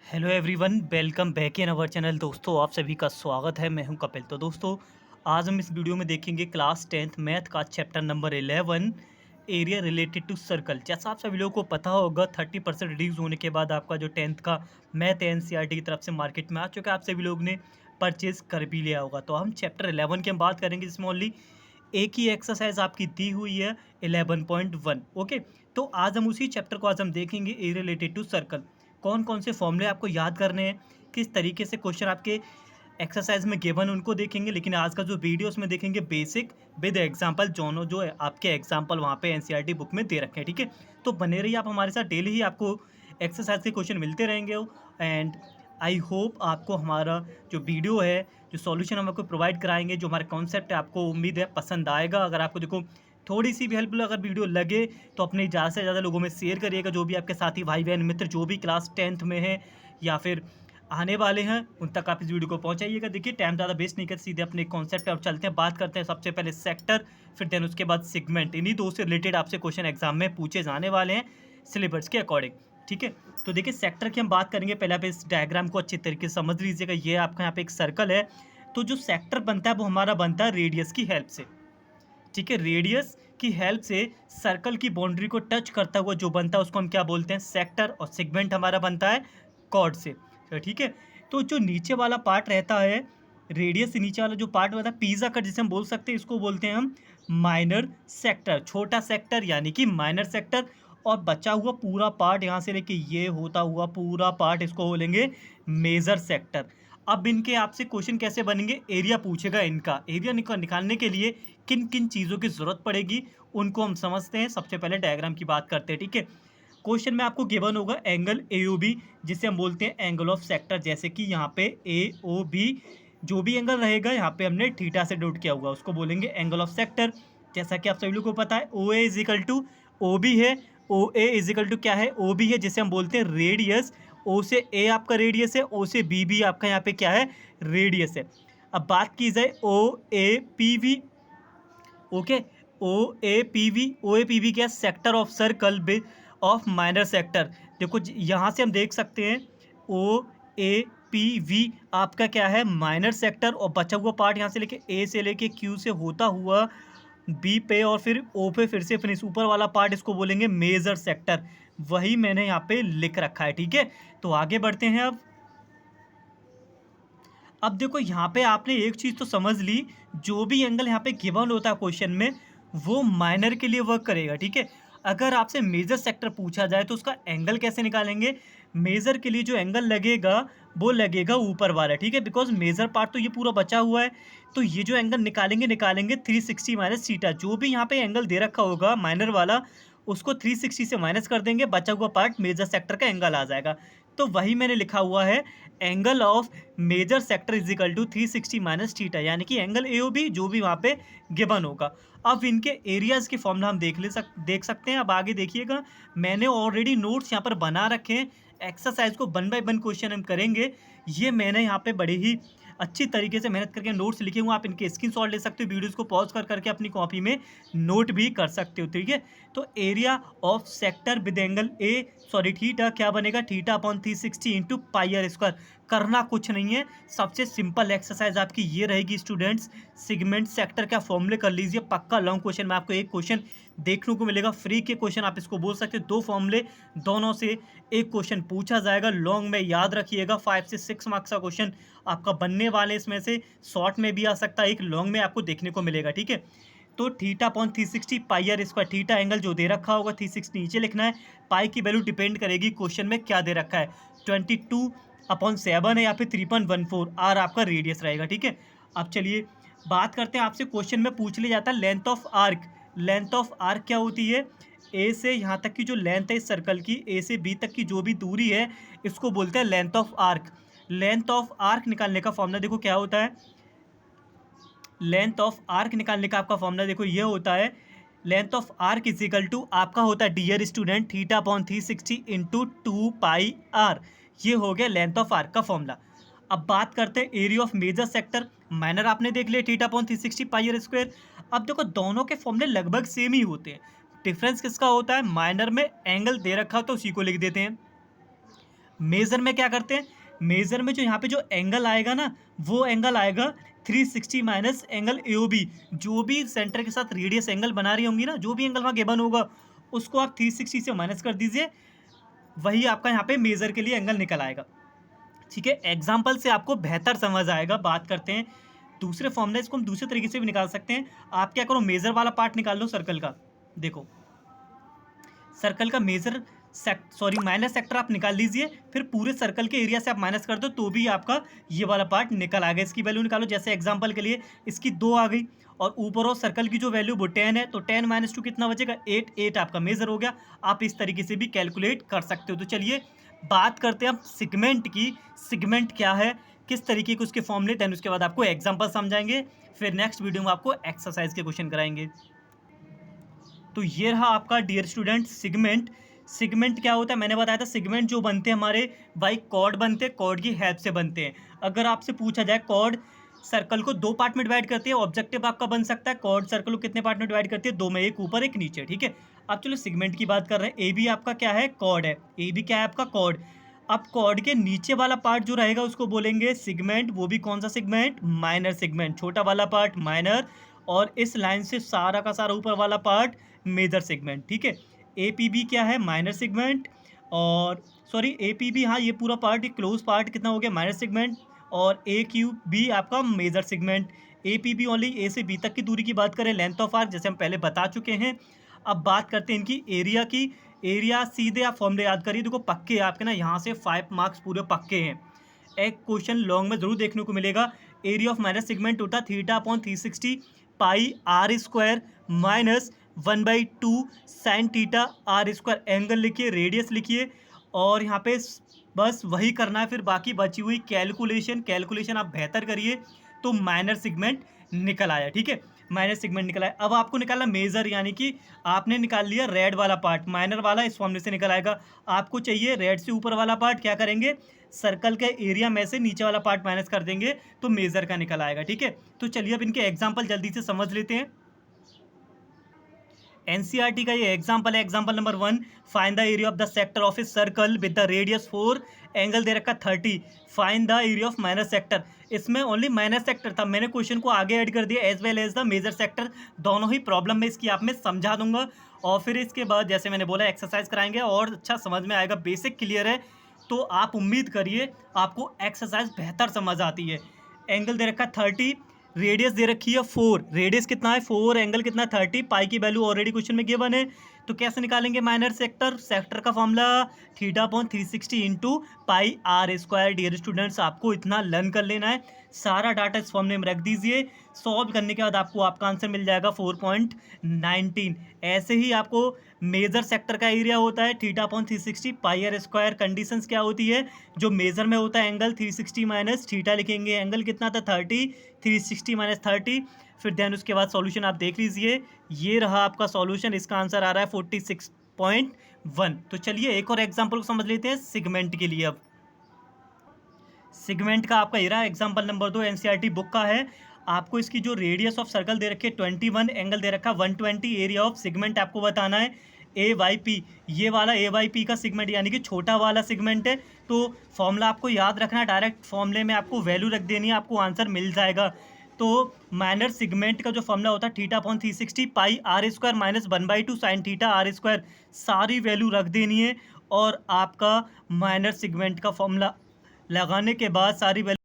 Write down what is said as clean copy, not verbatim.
Hello everyone, welcome back in our channel. दोस्तों, आप सभी का स्वागत है। मैं हूं कपिल। तो दोस्तों, आज हम इस वीडियो में देखेंगे क्लास 10th मैथ का chapter number 11, area related to circle. जैसा आप सभी लोगों को पता होगा, 30% रिड्यूस होने के बाद आपका जो 10th का मैथ एनसीईआरटी की तरफ से मार्केट में आ चुका है, आप सभी लोग ने परचेज कर भी लिया होगा। तो हम चैप्टर 11 की हम बात करेंगे, जिसमें ओनली एक ही एक्सरसाइज आपकी दी हुई है, 11.1। ओके, तो आज हम उसी चैप्टर को आज हम देखेंगे, एरिया रिलेटेड टू सर्कल। कौन कौन से फॉर्मूले आपको याद करने हैं, किस तरीके से क्वेश्चन आपके एक्सरसाइज में गिवन, उनको देखेंगे। लेकिन आज का जो वीडियो उसमें देखेंगे बेसिक विद एग्जांपल, जो है आपके एग्जांपल वहाँ पे एनसीईआरटी बुक में दे रखे हैं। ठीक है, तो बने रहिए आप हमारे साथ। डेली ही आपको एक्सरसाइज के क्वेश्चन मिलते रहेंगे। एंड आई होप आपको हमारा जो वीडियो है, जो सॉल्यूशन हम आपको प्रोवाइड कराएंगे, जो हमारे कॉन्सेप्ट है, आपको उम्मीद है पसंद आएगा। अगर आपको देखो थोड़ी सी भी हेल्पफुल अगर वीडियो लगे तो अपने ज़्यादा से ज़्यादा लोगों में शेयर करिएगा। जो भी आपके साथी भाई बहन मित्र जो भी क्लास 10th में हैं या फिर आने वाले हैं, उन तक आप इस वीडियो को पहुंचाइएगा। देखिए, टाइम ज़्यादा वेस्ट नहीं करते, सीधे अपने कॉन्सेप्ट पे अब चलते हैं। बात करते हैं सबसे पहले सेक्टर, फिर देन उसके बाद सेगमेंट। इन्हीं दो से रिलेटेड आपसे क्वेश्चन एग्जाम में पूछे जाने वाले हैं सिलेबस के अकॉर्डिंग। ठीक है, तो देखिए सेक्टर की हम बात करेंगे। पहले आप इस डायग्राम को अच्छी तरीके से समझ लीजिएगा। ये आपका यहाँ पे एक सर्कल है, तो जो सेक्टर बनता है वो हमारा बनता है रेडियस की हेल्प से। ठीक है, रेडियस की हेल्प से सर्कल की बाउंड्री को टच करता हुआ जो बनता है उसको हम क्या बोलते हैं, सेक्टर। और सेगमेंट हमारा बनता है कॉर्ड से। तो ठीक है, तो जो नीचे वाला पार्ट रहता है, रेडियस से नीचे वाला जो पार्ट रहता है, पिज़्ज़ा कट जिसे हम बोल सकते हैं, इसको बोलते हैं हम माइनर सेक्टर, छोटा सेक्टर यानी कि माइनर सेक्टर। और बचा हुआ पूरा पार्ट यहाँ से लेके ये होता हुआ पूरा पार्ट, इसको बोलेंगे मेजर सेक्टर। अब इनके आपसे क्वेश्चन कैसे बनेंगे, एरिया पूछेगा। इनका एरिया निकालने के लिए किन किन चीज़ों की ज़रूरत पड़ेगी, उनको हम समझते हैं। सबसे पहले डायग्राम की बात करते हैं। ठीक है, क्वेश्चन में आपको गिवन होगा एंगल AOB, जिसे हम बोलते हैं एंगल ऑफ सेक्टर। जैसे कि यहाँ पे AOB, जो भी एंगल रहेगा यहाँ पे हमने थीटा से डोट किया हुआ, उसको बोलेंगे एंगल ऑफ सेक्टर। जैसा कि आप सभी लोगों को पता है, OA is equal to OB है। OA इज इक्वल टू क्या है, OB है, जिसे हम बोलते हैं रेडियस। O से A आपका रेडियस है, O से B भी आपका यहाँ पे क्या है, रेडियस है। अब बात की जाए OAPV। ओके, OAPV क्या है, sector of circle of minor sector. देखो यहाँ से हम देख सकते हैं OAPV आपका क्या है, माइनर सेक्टर। और बचा हुआ पार्ट यहाँ से लेके A से लेके Q से होता हुआ B पे और फिर O पे फिर से फिनिश, ऊपर वाला पार्ट इसको बोलेंगे मेजर सेक्टर। वही मैंने यहाँ पे लिख रखा है। ठीक है, तो आगे बढ़ते हैं। अब देखो यहाँ पे आपने एक चीज़ तो समझ ली, जो भी एंगल यहाँ पे गिवन होता है क्वेश्चन में, वो माइनर के लिए वर्क करेगा। ठीक है, अगर आपसे मेजर सेक्टर पूछा जाए तो उसका एंगल कैसे निकालेंगे, मेजर के लिए जो एंगल लगेगा वो लगेगा ऊपर वाला। ठीक है, बिकॉज मेजर पार्ट तो ये पूरा बचा हुआ है। तो ये जो एंगल निकालेंगे 360 माइनस थीटा। जो भी यहाँ पे एंगल दे रखा होगा माइनर वाला, उसको 360 से माइनस कर देंगे, बचा हुआ पार्ट मेजर सेक्टर का एंगल आ जाएगा। तो वही मैंने लिखा हुआ है, angle of major sector is equal to 360 minus theta, यानी कि एंगल AOB जो भी वहाँ पे गिवन होगा। अब इनके एरियाज़ के फॉर्मूला हम देख सकते हैं। अब आगे देखिएगा, मैंने ऑलरेडी नोट्स यहाँ पर बना रखे हैं। एक्सरसाइज को 1 बाय 1 क्वेश्चन हम करेंगे। ये मैंने यहाँ पे बड़े ही अच्छी तरीके से मेहनत करके नोट्स लिखे हुए, आप इनके स्क्रीनशॉट ले सकते हो, वीडियोस को पॉज कर करके अपनी कॉपी में नोट भी कर सकते हो। ठीक है, तो area of sector with angle theta क्या बनेगा, theta upon 360 into pi R square. करना कुछ नहीं है, सबसे सिंपल एक्सरसाइज आपकी ये रहेगी स्टूडेंट्स। सेगमेंट सेक्टर का फॉर्मूले कर लीजिए, पक्का लॉन्ग क्वेश्चन में आपको एक क्वेश्चन देखने को मिलेगा, फ्री के क्वेश्चन आप इसको बोल सकते हो। 2 फॉर्मूले, दोनों से एक क्वेश्चन पूछा जाएगा। लॉन्ग में याद रखिएगा 5 से 6 मार्क्स का क्वेश्चन आपका बनने वाले, इसमें से शॉर्ट में भी आ सकता है, एक लॉन्ग में आपको देखने को मिलेगा। ठीक है, तो theta upon 360 pi R square, theta angle जो दे रखा होगा 360 नीचे लिखना है। पाई की वैल्यू डिपेंड करेगी क्वेश्चन में क्या दे रखा है, 22/7 है या फिर 3.14। आर आपका रेडियस रहेगा। ठीक है, अब चलिए बात करते हैं। आपसे क्वेश्चन में पूछ लिया जाता है length of arc. Length of arc क्या होती है, ए से यहाँ तक की जो लेंथ है इस सर्कल की, ए से बी तक की जो भी दूरी है, इसको बोलते हैं length of arc. Length of arc निकालने का फॉर्मूला देखो क्या होता है, लेंथ ऑफ आर्क निकालने का आपका फॉर्मूला देखो ये होता है, length of arc is equal to आपका होता है dear student theta upon 360 into 2 pi R. ये हो गया लेंथ ऑफ आर्क का फॉर्मूला। अब बात करते हैं area of major sector. Minor आपने देख लिया, theta upon 360 pi R square. अब देखो दोनों के फॉर्मूले लगभग सेम ही होते हैं। डिफरेंस किसका होता है, माइनर में एंगल दे रखा हो तो उसी को लिख देते हैं, मेजर में क्या करते हैं, मेजर में जो यहाँ पे जो एंगल आएगा ना, वो एंगल आएगा 360 माइनस एंगल AOB। जो भी सेंटर के साथ रेडियस एंगल बना रही होंगी ना, जो भी एंगल वहाँ गिवन होगा उसको आप 360 से माइनस कर दीजिए, वही आपका यहाँ पे मेजर के लिए एंगल निकल आएगा। ठीक है, एग्जाम्पल से आपको बेहतर समझ आएगा। बात करते हैं दूसरे फॉर्मूला, इसको हम दूसरे तरीके से भी निकाल सकते हैं। आप क्या करो, मेजर वाला पार्ट निकाल लो सर्कल का। देखो सर्कल का मेजर माइनस सेक्टर आप निकाल लीजिए, फिर पूरे सर्कल के एरिया से आप माइनस कर दो तो भी आपका ये वाला पार्ट निकल आ गया। इसकी वैल्यू निकालो, जैसे एग्जांपल के लिए इसकी 2 आ गई और ऊपर और सर्कल की जो वैल्यू वो 10 है, तो 10 माइनस 2 कितना बचेगा, 8 आपका मेजर हो गया। आप इस तरीके से भी कैलकुलेट कर सकते हो। तो चलिए बात करते हैं अब सिगमेंट की। सिगमेंट क्या है, किस तरीके के उसके फॉर्मूले, देन उसके बाद आपको एग्जाम्पल समझाएंगे, फिर नेक्स्ट वीडियो में आपको एक्सरसाइज के क्वेश्चन कराएंगे। तो ये रहा आपका डियर स्टूडेंट सिगमेंट। सिगमेंट क्या होता है, मैंने बताया था सिगमेंट जो बनते हैं हमारे भाई कॉर्ड बनते हैं, कॉर्ड की हेल्प से बनते हैं। अगर आपसे पूछा जाए कॉर्ड सर्कल को 2 पार्ट में डिवाइड करती है, ऑब्जेक्टिव आपका बन सकता है कॉर्ड सर्कल को कितने पार्ट में डिवाइड करती है, 2 में, एक ऊपर एक नीचे। ठीक है, अब चलो सिगमेंट की बात कर रहे हैं। ए बी आपका क्या है, कॉर्ड है। ए बी क्या है आपका, कॉर्ड। अब कॉर्ड के नीचे वाला पार्ट जो रहेगा उसको बोलेंगे सिगमेंट। वो भी कौन सा सिगमेंट, माइनर सिगमेंट, छोटा वाला पार्ट माइनर, और इस लाइन से सारा का सारा ऊपर वाला पार्ट मेजर सेगमेंट। ठीक है, ए पी बी क्या है, माइनर सेगमेंट, और सॉरी ए पी बी, हाँ ये पूरा पार्ट, ये क्लोज पार्ट कितना हो गया, माइनर सेगमेंट, और ए क्यू बी आपका major segment. A P B only A से बी तक की दूरी की बात करें, लेंथ ऑफ आर्क जैसे हम पहले बता चुके हैं। अब बात करते हैं इनकी एरिया की। एरिया सीधे आप फॉर्मूले याद करिए, देखो पक्के हैं आपके ना, यहाँ से 5 मार्क्स पूरे पक्के हैं। एक क्वेश्चन लॉन्ग में जरूर देखने को मिलेगा। एरिया ऑफ माइनस सेगमेंट होता theta upon 360 pi R square minus 1/2 sine theta R square. Angle लिखिए, रेडियस लिखिए, और यहाँ पे बस वही करना है। फिर बाकी बची हुई कैलकुलेशन आप बेहतर करिए, तो माइनर सेगमेंट निकल आया। ठीक है, माइनर सेगमेंट निकल आया। अब आपको निकालना मेजर, यानी कि आपने निकाल लिया रेड वाला पार्ट, माइनर वाला इस फॉर्मूले से निकल आएगा। आपको चाहिए रेड से ऊपर वाला पार्ट, क्या करेंगे, सर्कल के एरिया में से नीचे वाला पार्ट माइनस कर देंगे तो मेजर का निकल आएगा। ठीक है, तो चलिए अब इनके एग्जाम्पल जल्दी से समझ लेते हैं। एनसीईआरटी का ये एग्जाम्पल है, example number 1, find the area of the sector of a circle with the radius 4, angle दे रखा 30, find the area of minor sector. इसमें ओनली माइनर सेक्टर था, मैंने क्वेश्चन को आगे ऐड कर दिया as well as the major sector. दोनों ही प्रॉब्लम में इसकी आप में समझा दूंगा, और फिर इसके बाद जैसे मैंने बोला एक्सरसाइज कराएंगे और अच्छा समझ में आएगा। बेसिक क्लियर है तो आप उम्मीद करिए आपको एक्सरसाइज बेहतर समझ आती है। एंगल दे रखा 30, रेडियस दे रखी है 4, रेडियस कितना है 4, एंगल कितना है 30, पाई की वैल्यू ऑलरेडी क्वेश्चन में गिवन है। तो कैसे निकालेंगे माइनर सेक्टर, सेक्टर का formula theta upon 360 into pi R square. Dear students आपको इतना लर्न कर लेना है, सारा डाटा इस फॉर्मूले में रख दीजिए। सॉल्व करने के बाद आपको आपका आंसर मिल जाएगा 4.19। ऐसे ही आपको मेजर सेक्टर का एरिया होता है theta upon 360 pi R square. Conditions क्या होती है, जो मेजर में होता है एंगल 360 माइनस थीटा लिखेंगे, एंगल कितना था 30, 360 माइनस 30। फिर देन उसके बाद सॉल्यूशन आप देख लीजिए, ये रहा आपका सॉल्यूशन, इसका आंसर आ रहा है 46.1। तो चलिए एक और एग्जांपल को समझ लेते हैं सिगमेंट के लिए। अब सिगमेंट का आपका ये रहा एग्जांपल नंबर 2, एनसीईआरटी बुक का है। आपको इसकी जो रेडियस ऑफ सर्कल दे रखी है 21, एंगल दे रखा 120, एरिया ऑफ सिगमेंट आपको बताना है ए वाई पी। ये वाला ए वाई पी का सिगमेंट यानी कि छोटा वाला सिगमेंट है। तो फॉर्मूला आपको याद रखना है, डायरेक्ट फॉर्मूले में आपको वैल्यू रख देनी है, आपको आंसर मिल जाएगा। तो माइनर सिगमेंट का जो फॉर्मूला होता है theta upon 360 pi R square minus 1/2 sine theta R square. सारी वैल्यू रख देनी है, और आपका माइनर सिगमेंट का फॉर्मूला लगाने के बाद सारी वैल्यू